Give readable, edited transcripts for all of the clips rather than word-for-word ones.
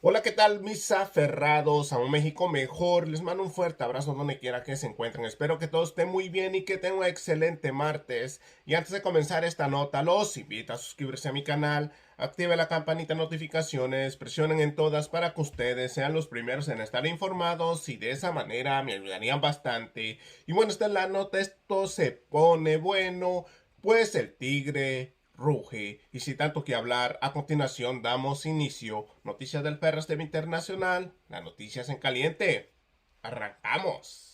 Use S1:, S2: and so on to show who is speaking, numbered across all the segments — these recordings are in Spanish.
S1: Hola, ¿qué tal, mis aferrados a un México mejor? Les mando un fuerte abrazo donde quiera que se encuentren. Espero que todos estén muy bien y que tengan un excelente martes. Y antes de comenzar esta nota, los invito a suscribirse a mi canal, active la campanita de notificaciones, presionen en todas para que ustedes sean los primeros en estar informados y de esa manera me ayudarían bastante. Y bueno, esta es la nota, esto se pone bueno, pues el tigre ruge. Y sin tanto que hablar, a continuación damos inicio. Noticias del Ferrostep Internacional, las noticias en caliente. Arrancamos.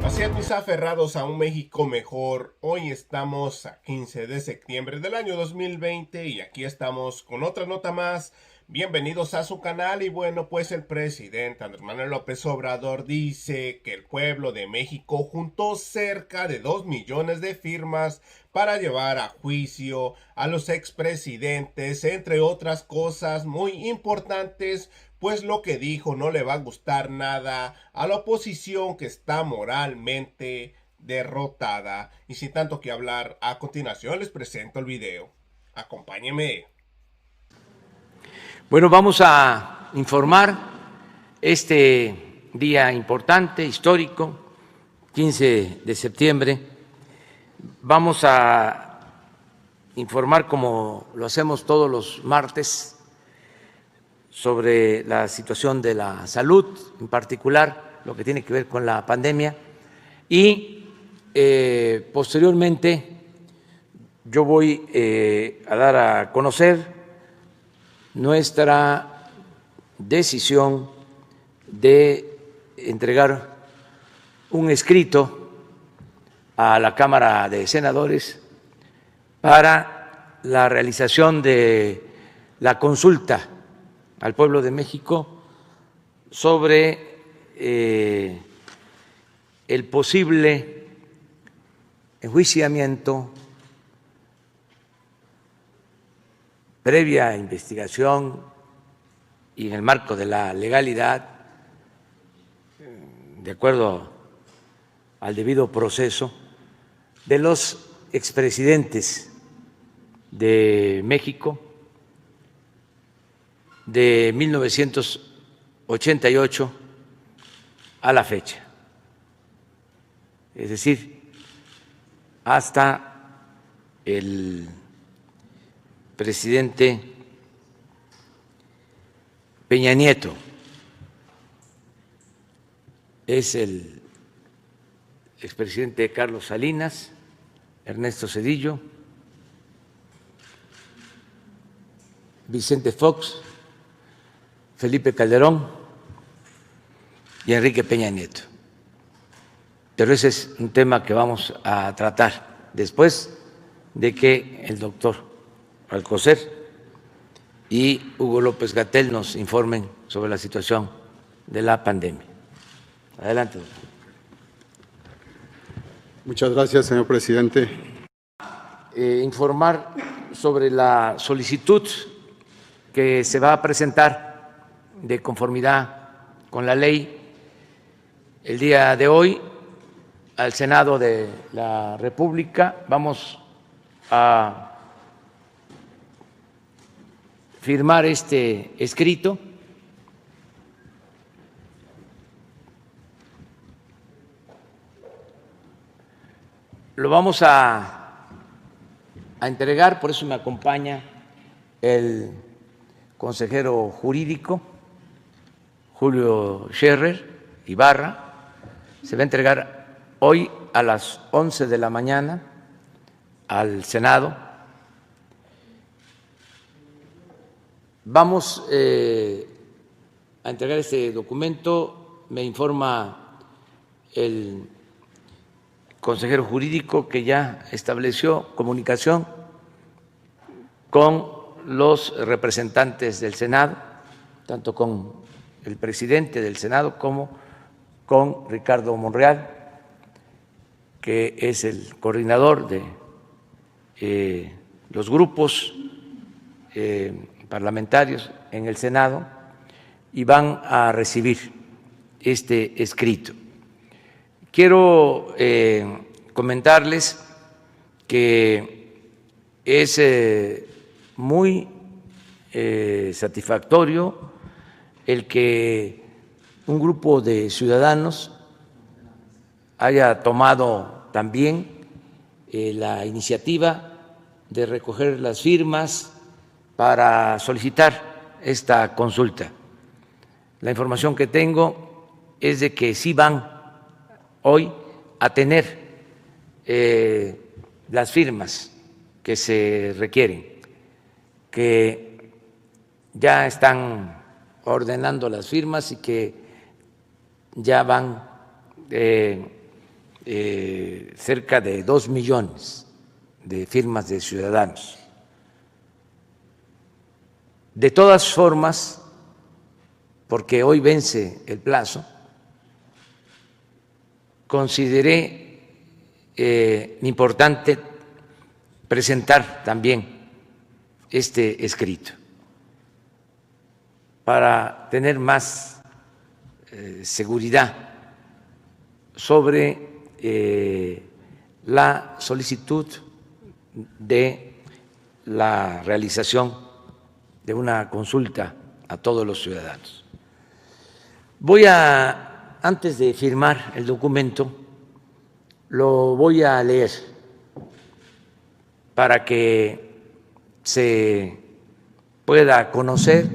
S1: Así es, mis aferrados a un México mejor. Hoy estamos a 15 de septiembre del año 2020 y aquí estamos con otra nota más. Bienvenidos a su canal y bueno, pues el presidente Andrés Manuel López Obrador dice que el pueblo de México juntó cerca de 2 millones de firmas para llevar a juicio a los expresidentes, entre otras cosas muy importantes, pues lo que dijo no le va a gustar nada a la oposición que está moralmente derrotada. Y sin tanto que hablar, a continuación les presento el video. Acompáñenme.
S2: Bueno, vamos a informar este día importante, histórico, 15 de septiembre. Vamos a informar, como lo hacemos todos los martes, sobre la situación de la salud, en particular lo que tiene que ver con la pandemia. Y posteriormente yo voy a dar a conocer nuestra decisión de entregar un escrito a la Cámara de Senadores para la realización de la consulta al pueblo de México sobre el posible enjuiciamiento, previa investigación y en el marco de la legalidad, de acuerdo al debido proceso, de los expresidentes de México de 1988 a la fecha, es decir, hasta el presidente Peña Nieto. Es el expresidente Carlos Salinas, Ernesto Zedillo, Vicente Fox, Felipe Calderón y Enrique Peña Nieto. Pero ese es un tema que vamos a tratar después de que el doctor Alcocer y Hugo López-Gatell nos informen sobre la situación de la pandemia. Adelante, doctor.
S3: Muchas gracias, señor presidente.
S2: Informar sobre la solicitud que se va a presentar de conformidad con la ley el día de hoy al Senado de la República. Vamos a firmar este escrito. Lo vamos a entregar, por eso me acompaña el consejero jurídico Julio Scherer Ibarra. Se va a entregar hoy a las 11 de la mañana al Senado. Vamos a entregar este documento. Me informa el consejero jurídico que ya estableció comunicación con los representantes del Senado, tanto con el presidente del Senado como con Ricardo Monreal, que es el coordinador de los grupos parlamentarios en el Senado, y van a recibir este escrito. Quiero comentarles que es muy satisfactorio el que un grupo de ciudadanos haya tomado también la iniciativa de recoger las firmas para solicitar esta consulta. La información que tengo es de que sí van hoy a tener las firmas que se requieren, que ya están ordenando las firmas y que ya van cerca de 2 millones de firmas de ciudadanos. De todas formas, porque hoy vence el plazo, consideré importante presentar también este escrito para tener más seguridad sobre la solicitud de la realización de una consulta a todos los ciudadanos. Antes de firmar el documento, lo voy a leer para que se pueda conocer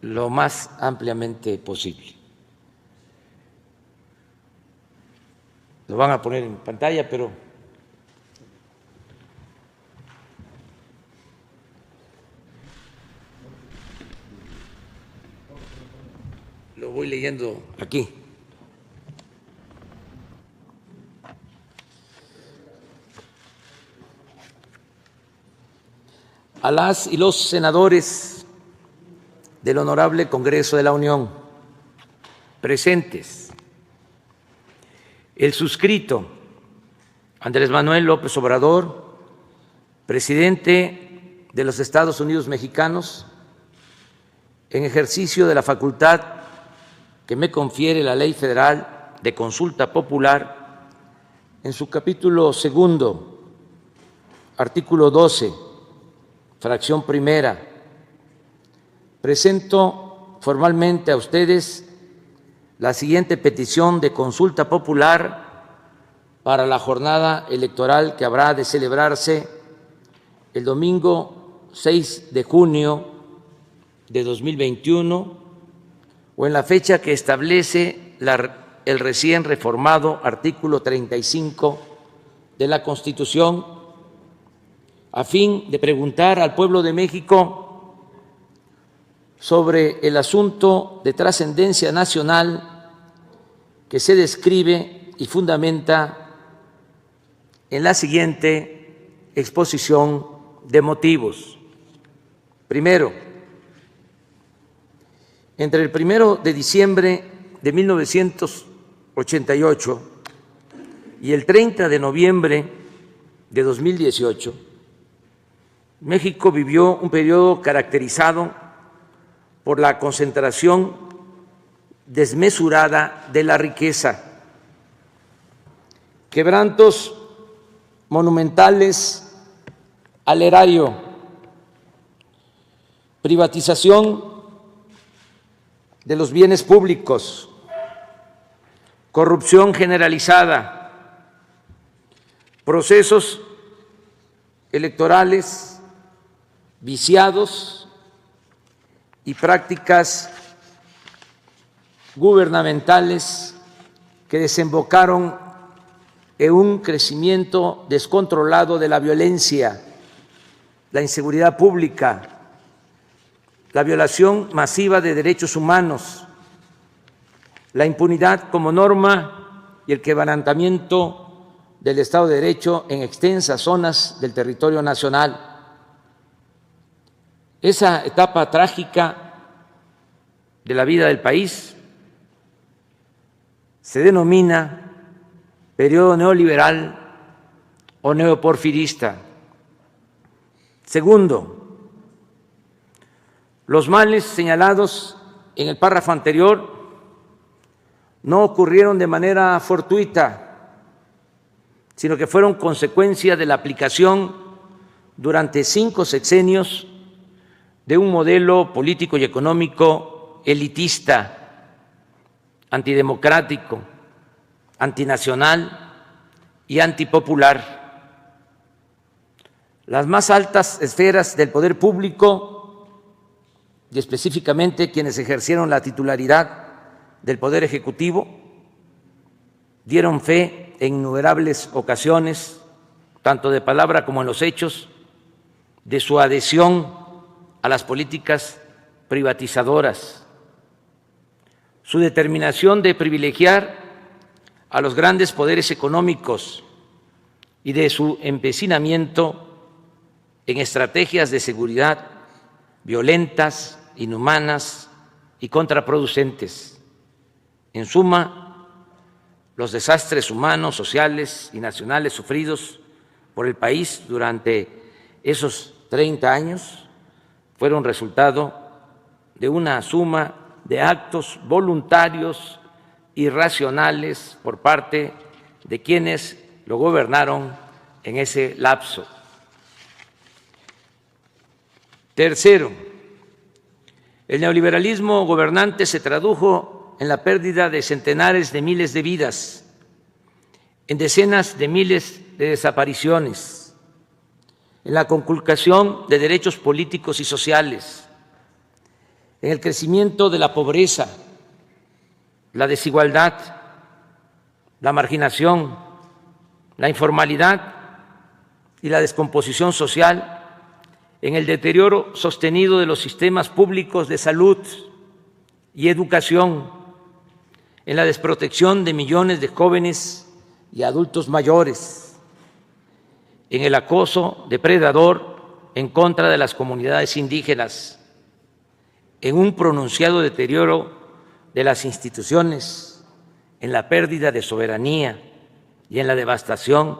S2: lo más ampliamente posible. Lo van a poner en pantalla, pero lo voy leyendo aquí. A las y los senadores del Honorable Congreso de la Unión presentes, el suscrito Andrés Manuel López Obrador, presidente de los Estados Unidos mexicanos, en ejercicio de la facultad que me confiere la Ley Federal de Consulta Popular, en su capítulo segundo, artículo 12, fracción primera, presento formalmente a ustedes la siguiente petición de consulta popular para la jornada electoral que habrá de celebrarse el domingo 6 de junio de 2021 o en la fecha que establece el recién reformado artículo 35 de la Constitución, a fin de preguntar al pueblo de México sobre el asunto de trascendencia nacional que se describe y fundamenta en la siguiente exposición de motivos. Primero, entre el 1 de diciembre de 1988 y el 30 de noviembre de 2018, México vivió un periodo caracterizado por la concentración desmesurada de la riqueza, quebrantos monumentales al erario, privatización de los bienes públicos, corrupción generalizada, procesos electorales viciados y prácticas gubernamentales que desembocaron en un crecimiento descontrolado de la violencia, la inseguridad pública, la violación masiva de derechos humanos, la impunidad como norma y el quebrantamiento del Estado de Derecho en extensas zonas del territorio nacional. Esa etapa trágica de la vida del país se denomina periodo neoliberal o neoporfirista. Segundo, Los males señalados en el párrafo anterior no ocurrieron de manera fortuita, sino que fueron consecuencia de la aplicación durante 5 sexenios de un modelo político y económico elitista, antidemocrático, antinacional y antipopular. Las más altas esferas del poder público, y específicamente quienes ejercieron la titularidad del Poder Ejecutivo, dieron fe en innumerables ocasiones, tanto de palabra como en los hechos, de su adhesión a las políticas privatizadoras, su determinación de privilegiar a los grandes poderes económicos y de su empecinamiento en estrategias de seguridad violentas, inhumanas y contraproducentes. En suma, los desastres humanos, sociales y nacionales sufridos por el país durante esos 30 años fueron resultado de una suma de actos voluntarios y racionales por parte de quienes lo gobernaron en ese lapso. Tercero, el neoliberalismo gobernante se tradujo en la pérdida de centenares de miles de vidas, en decenas de miles de desapariciones, en la conculcación de derechos políticos y sociales, en el crecimiento de la pobreza, la desigualdad, la marginación, la informalidad y la descomposición social, en el deterioro sostenido de los sistemas públicos de salud y educación, en la desprotección de millones de jóvenes y adultos mayores, en el acoso depredador en contra de las comunidades indígenas, en un pronunciado deterioro de las instituciones, en la pérdida de soberanía y en la devastación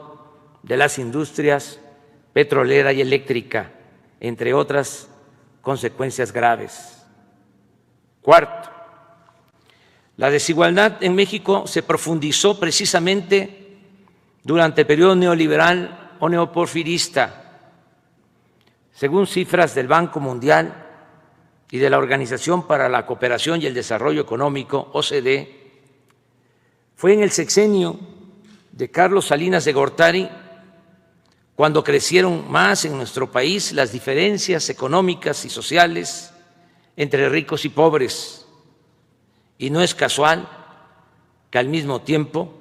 S2: de las industrias petrolera y eléctrica, entre otras consecuencias graves. Cuarto, la desigualdad en México se profundizó precisamente durante el periodo neoliberal o neoporfirista. Según cifras del Banco Mundial y de la Organización para la Cooperación y el Desarrollo Económico, OCDE, fue en el sexenio de Carlos Salinas de Gortari cuando crecieron más en nuestro país las diferencias económicas y sociales entre ricos y pobres. Y no es casual que al mismo tiempo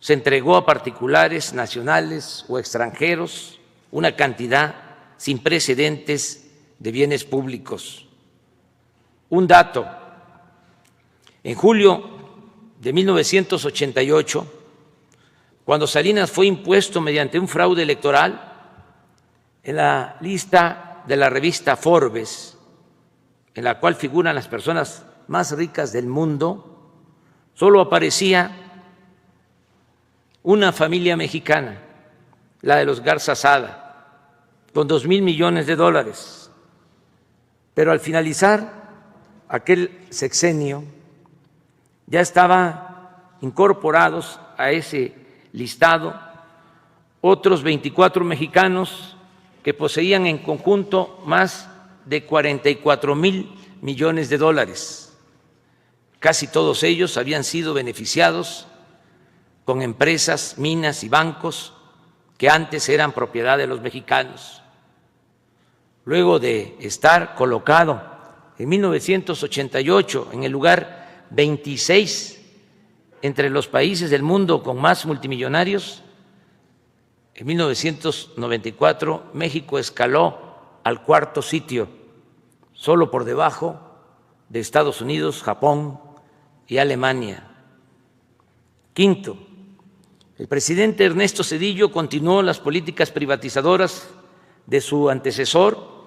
S2: se entregó a particulares, nacionales o extranjeros una cantidad sin precedentes de bienes públicos. Un dato: en julio de 1988, cuando Salinas fue impuesto mediante un fraude electoral, en la lista de la revista Forbes, en la cual figuran las personas más ricas del mundo, solo aparecía una familia mexicana, la de los Garza Sada, con $2,000 millones. Pero al finalizar aquel sexenio, ya estaban incorporados a ese listado otros 24 mexicanos que poseían en conjunto más de $44,000 millones. Casi todos ellos habían sido beneficiados con empresas, minas y bancos que antes eran propiedad de los mexicanos. Luego de estar colocado en 1988 en el lugar 26 entre los países del mundo con más multimillonarios, en 1994 México escaló al 4º sitio, solo por debajo de Estados Unidos, Japón y Alemania. Quinto, el presidente Ernesto Zedillo continuó las políticas privatizadoras de su antecesor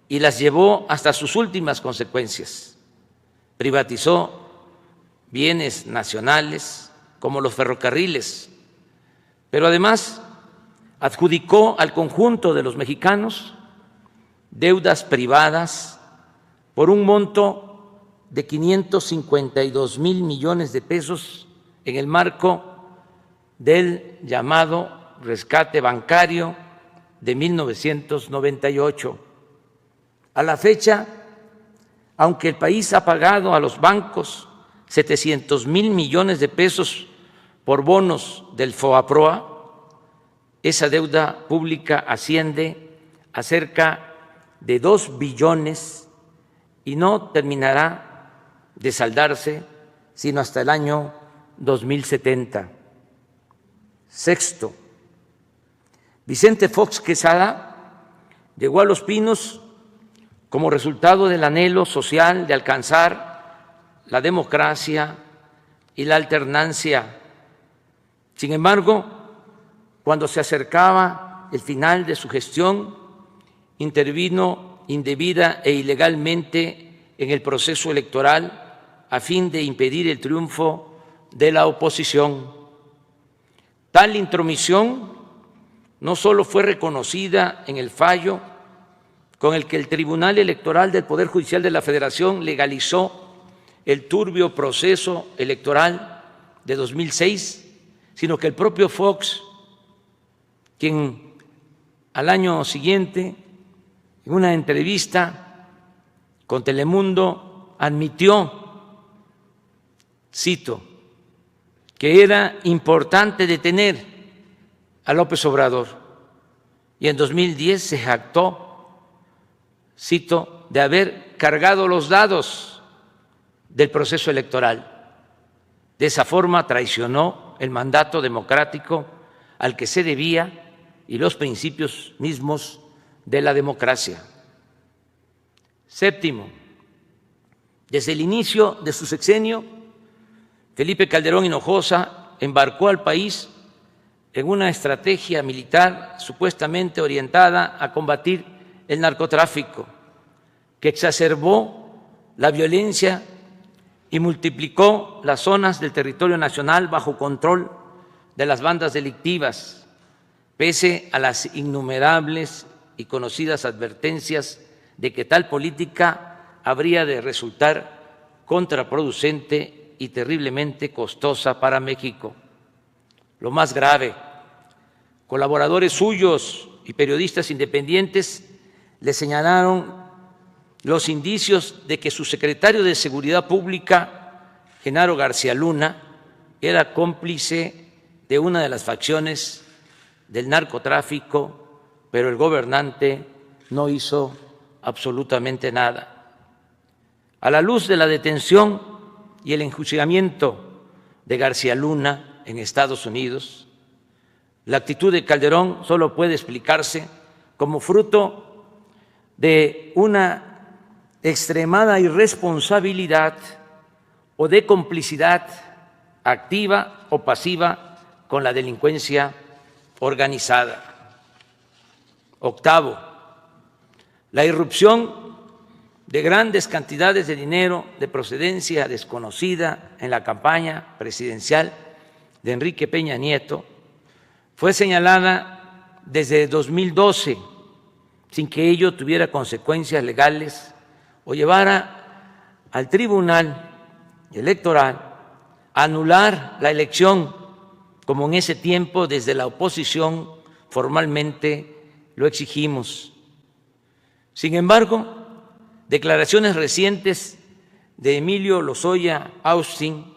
S2: y las llevó hasta sus últimas consecuencias. Privatizó bienes nacionales como los ferrocarriles, pero además adjudicó al conjunto de los mexicanos deudas privadas por un monto de 552,000 millones de pesos en el marco del llamado rescate bancario de 1998. A la fecha, aunque el país ha pagado a los bancos 700,000 millones de pesos por bonos del FOAPROA, esa deuda pública asciende a cerca de 2 billones y no terminará de saldarse sino hasta el año 2070. Sexto, Vicente Fox Quesada llegó a Los Pinos como resultado del anhelo social de alcanzar la democracia y la alternancia. Sin embargo, cuando se acercaba el final de su gestión, intervino indebida e ilegalmente en el proceso electoral a fin de impedir el triunfo de la oposición. Tal intromisión no solo fue reconocida en el fallo con el que el Tribunal Electoral del Poder Judicial de la Federación legalizó el turbio proceso electoral de 2006, sino que el propio Fox, quien al año siguiente, en una entrevista con Telemundo, admitió, cito, que era importante detener a López Obrador, y en 2010 se jactó, cito, de haber cargado los dados del proceso electoral. De esa forma traicionó el mandato democrático al que se debía y los principios mismos de la democracia. Séptimo, desde el inicio de su sexenio, Felipe Calderón Hinojosa embarcó al país en una estrategia militar supuestamente orientada a combatir el narcotráfico, que exacerbó la violencia y multiplicó las zonas del territorio nacional bajo control de las bandas delictivas, pese a las innumerables y conocidas advertencias de que tal política habría de resultar contraproducente y terriblemente costosa para México. Lo más grave, colaboradores suyos y periodistas independientes le señalaron los indicios de que su secretario de Seguridad Pública, Genaro García Luna, era cómplice de una de las facciones del narcotráfico, pero el gobernante no hizo absolutamente nada. A la luz de la detención y el enjuiciamiento de García Luna en Estados Unidos, la actitud de Calderón solo puede explicarse como fruto de una extremada irresponsabilidad o de complicidad activa o pasiva con la delincuencia organizada. Octavo, la irrupción de grandes cantidades de dinero de procedencia desconocida en la campaña presidencial de Enrique Peña Nieto fue señalada desde 2012 sin que ello tuviera consecuencias legales o llevara al Tribunal Electoral a anular la elección, como en ese tiempo desde la oposición formalmente lo exigimos. Sin embargo, declaraciones recientes de Emilio Lozoya Austin,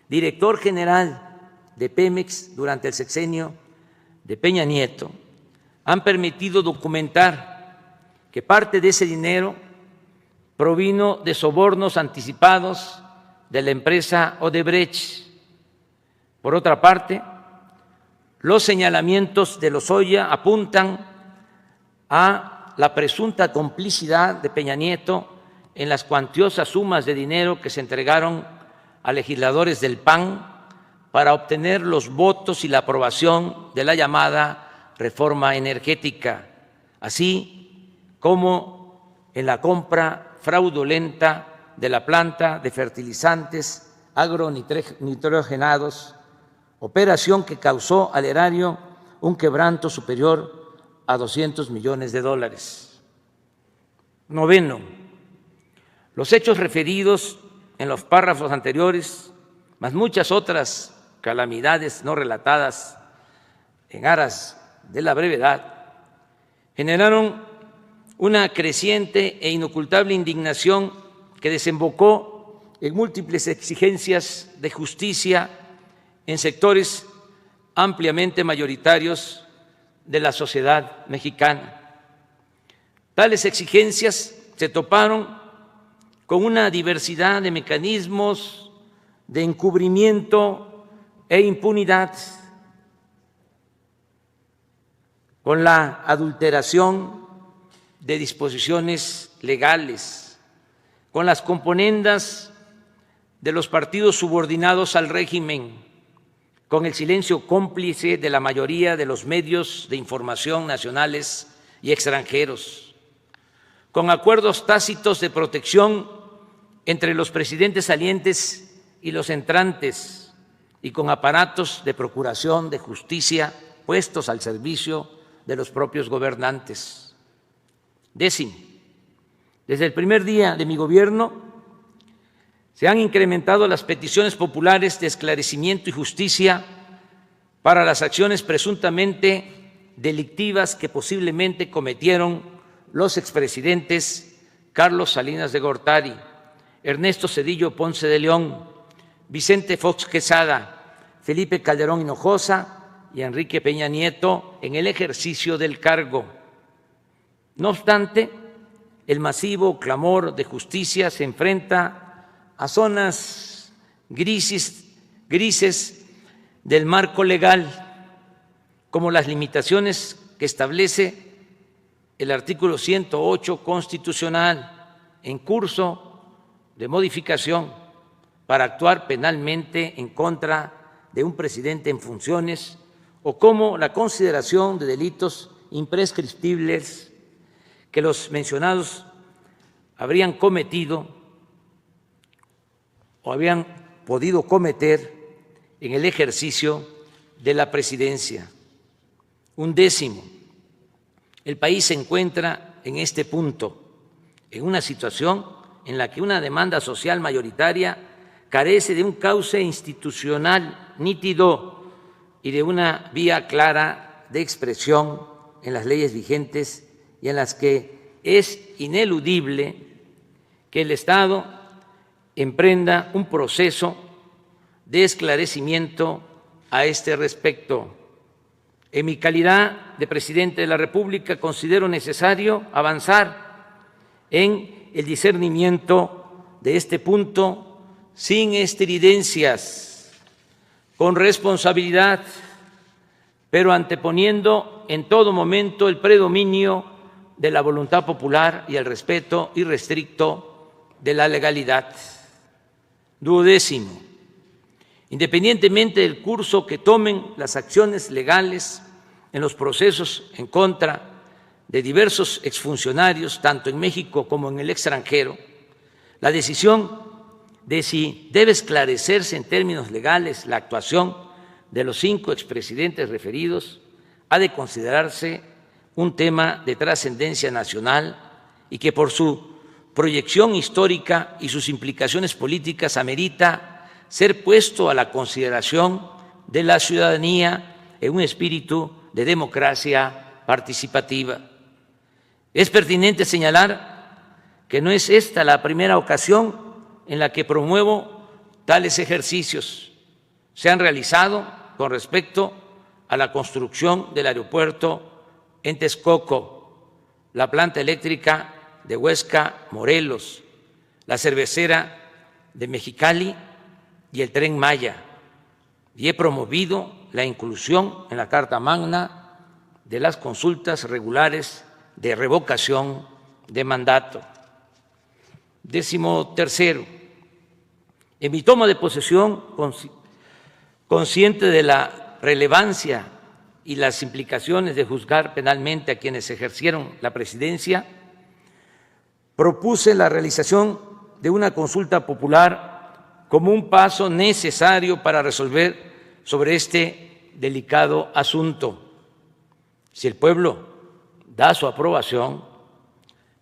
S2: director general de Pemex durante el sexenio de Peña Nieto, han permitido documentar que parte de ese dinero provino de sobornos anticipados de la empresa Odebrecht. Por otra parte, los señalamientos de Lozoya apuntan a la presunta complicidad de Peña Nieto en las cuantiosas sumas de dinero que se entregaron a legisladores del PAN para obtener los votos y la aprobación de la llamada reforma energética, así como en la compra fraudulenta de la planta de fertilizantes agronitrogenados, operación que causó al erario un quebranto superior a $200 millones. Noveno, Los hechos referidos en los párrafos anteriores, más muchas otras calamidades no relatadas en aras de la brevedad, generaron una creciente e inocultable indignación que desembocó en múltiples exigencias de justicia en sectores ampliamente mayoritarios de la sociedad mexicana. Tales exigencias se toparon con una diversidad de mecanismos de encubrimiento e impunidad, con la adulteración de disposiciones legales, con las componendas de los partidos subordinados al régimen, con el silencio cómplice de la mayoría de los medios de información nacionales y extranjeros, con acuerdos tácitos de protección entre los presidentes salientes y los entrantes, y con aparatos de procuración de justicia puestos al servicio de los propios gobernantes. Décimo, desde el primer día de mi gobierno se han incrementado las peticiones populares de esclarecimiento y justicia para las acciones presuntamente delictivas que posiblemente cometieron los expresidentes Carlos Salinas de Gortari, Ernesto Zedillo Ponce de León, Vicente Fox Quesada, Felipe Calderón Hinojosa y Enrique Peña Nieto en el ejercicio del cargo. No obstante, el masivo clamor de justicia se enfrenta a zonas grises del marco legal, como las limitaciones que establece el artículo 108 constitucional en curso de modificación para actuar penalmente en contra de un presidente en funciones, o como la consideración de delitos imprescriptibles que los mencionados habrían cometido o habían podido cometer en el ejercicio de la presidencia. Undécimo, el país se encuentra en este punto, en una situación en la que una demanda social mayoritaria carece de un cauce institucional nítido y de una vía clara de expresión en las leyes vigentes, y en las que es ineludible que el Estado emprenda un proceso de esclarecimiento a este respecto. En mi calidad de presidente de la República, considero necesario avanzar en el discernimiento de este punto sin estridencias, con responsabilidad, pero anteponiendo en todo momento el predominio de la voluntad popular y el respeto irrestricto de la legalidad. Duodécimo, independientemente del curso que tomen las acciones legales en los procesos en contra de diversos exfuncionarios, tanto en México como en el extranjero, la decisión de si debe esclarecerse en términos legales la actuación de los 5 expresidentes referidos ha de considerarse un tema de trascendencia nacional y que por su proyección histórica y sus implicaciones políticas amerita ser puesto a la consideración de la ciudadanía en un espíritu de democracia participativa. Es pertinente señalar que no es esta la primera ocasión en la que promuevo tales ejercicios. Se han realizado con respecto a la construcción del aeropuerto en Texcoco, la planta eléctrica de Huesca, Morelos, la cervecera de Mexicali y el Tren Maya, y he promovido la inclusión en la Carta Magna de las consultas regulares de revocación de mandato. 13º, en mi toma de posesión, consciente de la relevancia y las implicaciones de juzgar penalmente a quienes ejercieron la presidencia, propuse la realización de una consulta popular como un paso necesario para resolver sobre este delicado asunto. Si el pueblo da su aprobación,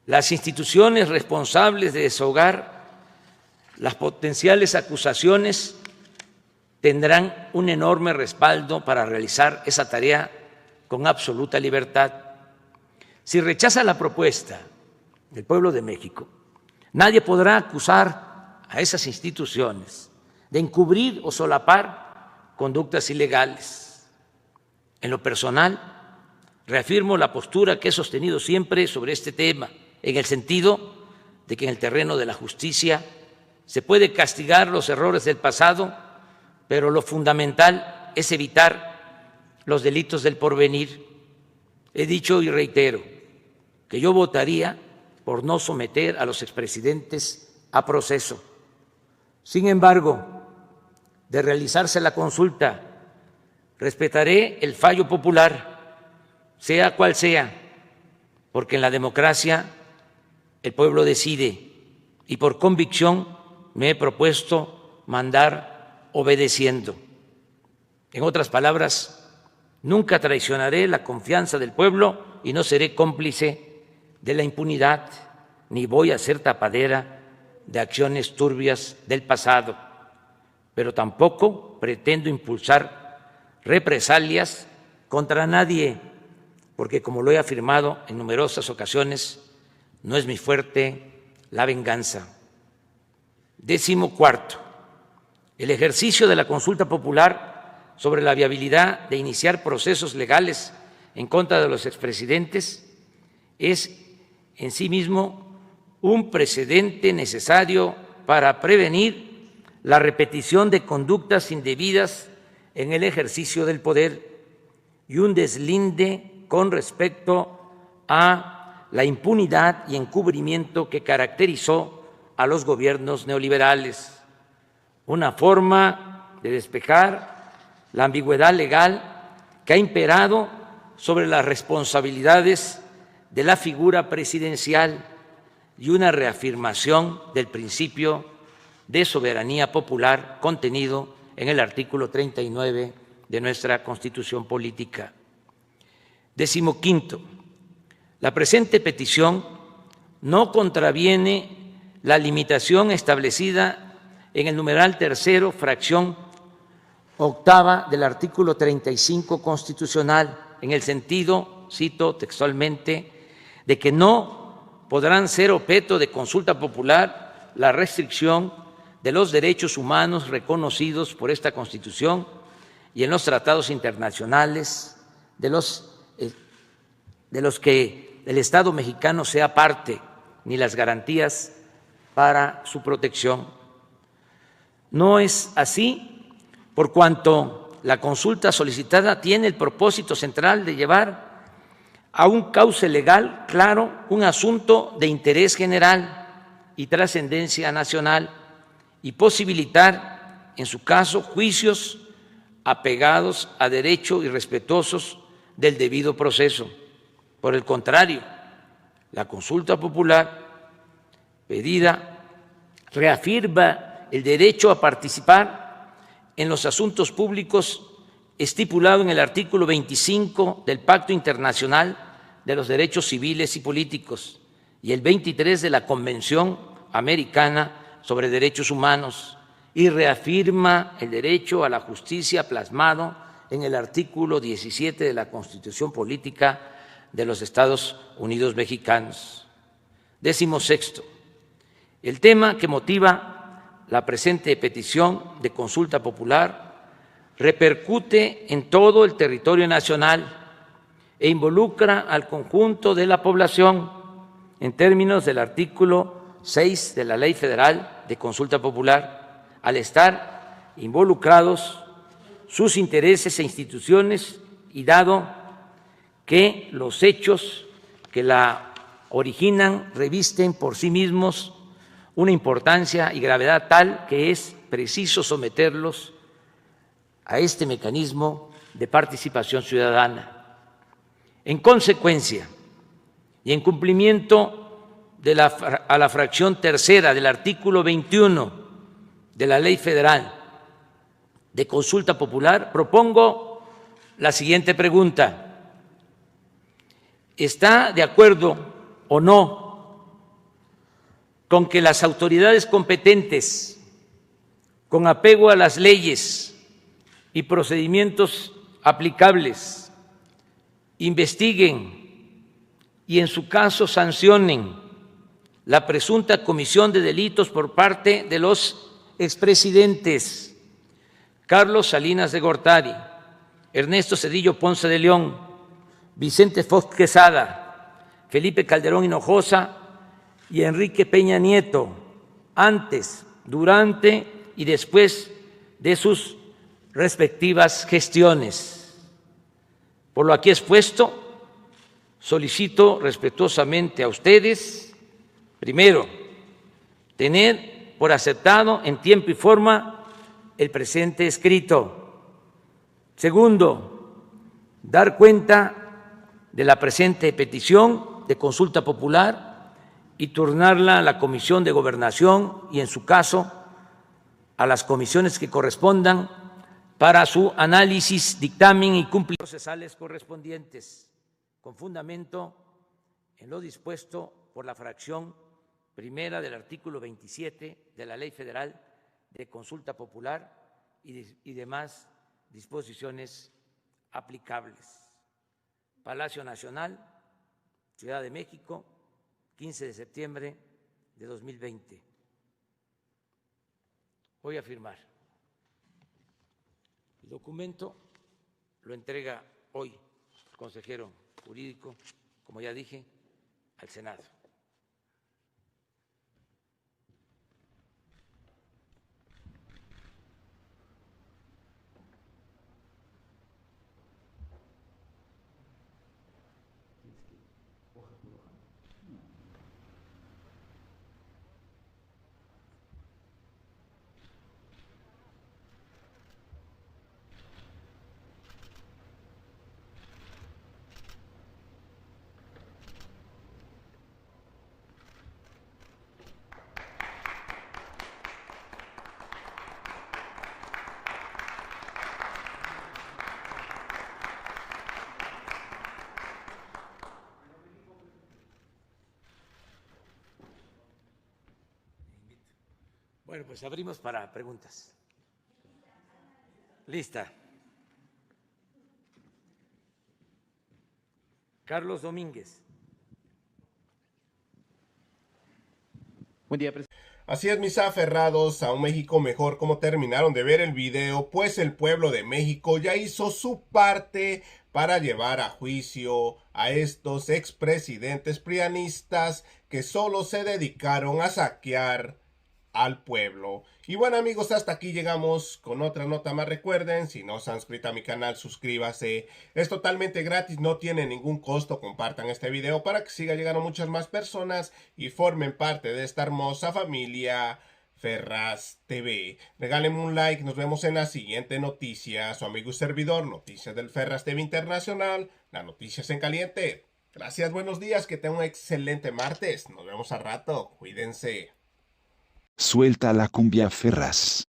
S2: las instituciones responsables de desahogar las potenciales acusaciones tendrán un enorme respaldo para realizar esa tarea con absoluta libertad. Si rechaza la propuesta del pueblo de México, nadie podrá acusar a esas instituciones de encubrir o solapar conductas ilegales. En lo personal, reafirmo la postura que he sostenido siempre sobre este tema, en el sentido de que en el terreno de la justicia se puede castigar los errores del pasado, pero lo fundamental es evitar los delitos del porvenir. He dicho y reitero que yo votaría por no someter a los expresidentes a proceso. Sin embargo, de realizarse la consulta, respetaré el fallo popular, sea cual sea, porque en la democracia el pueblo decide y por convicción me he propuesto mandar obedeciendo. En otras palabras, nunca traicionaré la confianza del pueblo y no seré cómplice de la impunidad, ni voy a ser tapadera de acciones turbias del pasado, pero tampoco pretendo impulsar represalias contra nadie, porque como lo he afirmado en numerosas ocasiones, no es mi fuerte la venganza. 14. El ejercicio de la consulta popular sobre la viabilidad de iniciar procesos legales en contra de los expresidentes es en sí mismo un precedente necesario para prevenir la repetición de conductas indebidas en el ejercicio del poder y un deslinde con respecto a la impunidad y encubrimiento que caracterizó a los gobiernos neoliberales, una forma de despejar la ambigüedad legal que ha imperado sobre las responsabilidades de la figura presidencial y una reafirmación del principio de soberanía popular contenido en el artículo 39 de nuestra Constitución Política. 15. La presente petición no contraviene la limitación establecida en el numeral tercero, fracción octava del artículo 35 constitucional, en el sentido, cito textualmente, de que no podrán ser objeto de consulta popular la restricción de los derechos humanos reconocidos por esta Constitución y en los tratados internacionales de los que el Estado mexicano sea parte, ni las garantías para su protección. No es así, por cuanto la consulta solicitada tiene el propósito central de llevar a un cauce legal claro un asunto de interés general y trascendencia nacional y posibilitar, en su caso, juicios apegados a derecho y respetuosos del debido proceso. Por el contrario, la consulta popular pedida reafirma el derecho a participar en los asuntos públicos estipulado en el artículo 25 del Pacto Internacional de los Derechos Civiles y Políticos y el 23 de la Convención Americana sobre Derechos Humanos y reafirma el derecho a la justicia plasmado en el artículo 17 de la Constitución Política de los Estados Unidos Mexicanos. 16. El tema que motiva la presente petición de consulta popular repercute en todo el territorio nacional e involucra al conjunto de la población en términos del artículo 6 de la Ley Federal de Consulta Popular, al estar involucrados sus intereses e instituciones y dado que los hechos que la originan revisten por sí mismos una importancia y gravedad tal que es preciso someterlos a este mecanismo de participación ciudadana. En consecuencia, y en cumplimiento a la fracción tercera del artículo 21 de la Ley Federal de Consulta Popular, propongo la siguiente pregunta. ¿Está de acuerdo o no con que las autoridades competentes, con apego a las leyes y procedimientos aplicables, investiguen y en su caso sancionen la presunta comisión de delitos por parte de los expresidentes Carlos Salinas de Gortari, Ernesto Zedillo Ponce de León, Vicente Fox Quesada, Felipe Calderón Hinojosa y Enrique Peña Nieto, antes, durante y después de sus respectivas gestiones. Por lo aquí expuesto, solicito respetuosamente a ustedes, primero, tener por aceptado en tiempo y forma el presente escrito. Segundo, dar cuenta de la presente petición de consulta popular y turnarla a la Comisión de Gobernación y, en su caso, a las comisiones que correspondan para su análisis, dictamen y cumplimiento procesales correspondientes, con fundamento en lo dispuesto por la fracción primera del artículo 27 de la Ley Federal de Consulta Popular y demás disposiciones aplicables. Palacio Nacional, Ciudad de México, 15 de septiembre de 2020. Voy a firmar. El documento lo entrega hoy el consejero jurídico, como ya dije, al Senado. Bueno, pues abrimos para preguntas. Lista. Carlos Domínguez.
S4: Buen día, presidente.
S1: Así es, mis aferrados a un México mejor. Como terminaron de ver el video, pues el pueblo de México ya hizo su parte para llevar a juicio a estos expresidentes prianistas que solo se dedicaron a saquear al pueblo. Y bueno, amigos, hasta aquí llegamos con otra nota más. Recuerden, si no se han suscrito a mi canal, suscríbase. Es totalmente gratis, no tiene ningún costo. Compartan este video para que siga llegando a muchas más personas y formen parte de esta hermosa familia Ferraz TV. Regálenme un like, nos vemos en la siguiente noticia. Su amigo y servidor, Noticias del Ferraz TV Internacional, las noticias en caliente. Gracias, buenos días, que tengan un excelente martes. Nos vemos al rato, cuídense.
S5: Suelta la cumbia, Ferraz.